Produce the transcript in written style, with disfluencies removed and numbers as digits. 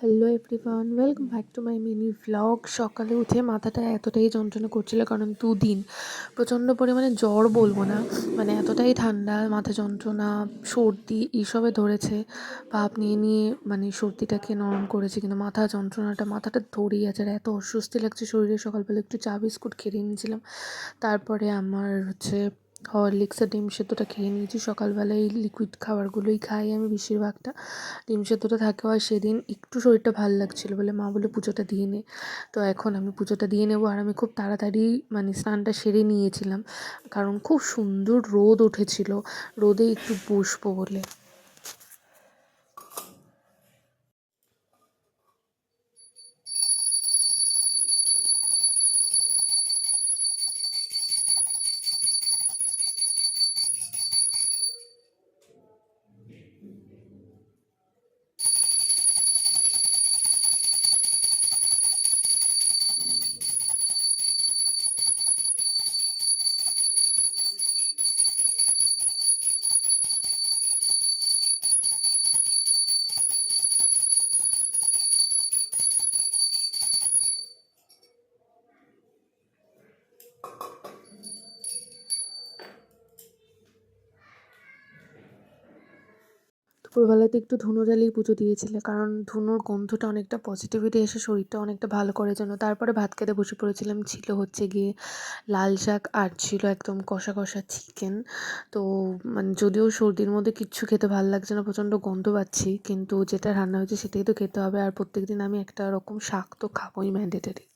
Hello everyone, welcome back to my mini vlog. সকালে উঠে মাথাটা এতটাই যন্ত্রণা করছিল, কারণ দুদিন প্রচণ্ড পরিমাণে জ্বর বলবো না, মানে এতটাই ঠান্ডা, মাথা যন্ত্রণা, সর্দি এইসবে ধরেছে। ভাপ নিয়ে নিয়ে মানে সর্দিটাকে নরম করেছে, কিন্তু মাথাটা ধরেই আছে। আর এত অস্বস্তি লাগছে শরীরে। সকালবেলা একটু চা বিস্কুট খেয়ে নিয়েছিলাম, তারপরে আমার হরলিক্সের ডিম সেদ্ধটা খেয়ে নিয়েছি। সকালবেলা এই লিকুইড খাবারগুলোই খাই আমি বেশিরভাগটা। ডিম সেদ্ধটা থাকে, আর সেদিন একটু শরীরটা ভালো লাগছিলো বলে মা বলে পুজোটা দিয়ে নে। তো এখন আমি পুজোটা দিয়ে নেবো। আর আমি খুব তাড়াতাড়ি মানে স্নানটা সেরে নিয়েছিলাম, কারণ খুব সুন্দর রোদ উঠেছিল, রোদে একটু বসবো বলে। দুপুরবেলাতে একটু ধুনো জ্বালিয়ে পুজো দিয়েছিলে, কারণ ধুনোর গন্ধটা অনেকটা পজিটিভিটি এসে শরীরটা অনেকটা ভালো করে জন্য। তারপরে ভাত খেতে বসে পড়েছিলাম। ছিল হচ্ছে গিয়ে লাল শাক, আর ছিল একদম কষা কষা চিকেন। তো মানে যদিও সর্দির মধ্যে কিচ্ছু খেতে ভালো লাগছে না, প্রচণ্ড গন্ধ পাচ্ছি, কিন্তু যেটা রান্না হয়েছে সেটাই তো খেতে হবে। আর প্রত্যেক দিন আমি একটা রকম শাক তো খাবোই, ম্যান্ডেটারি।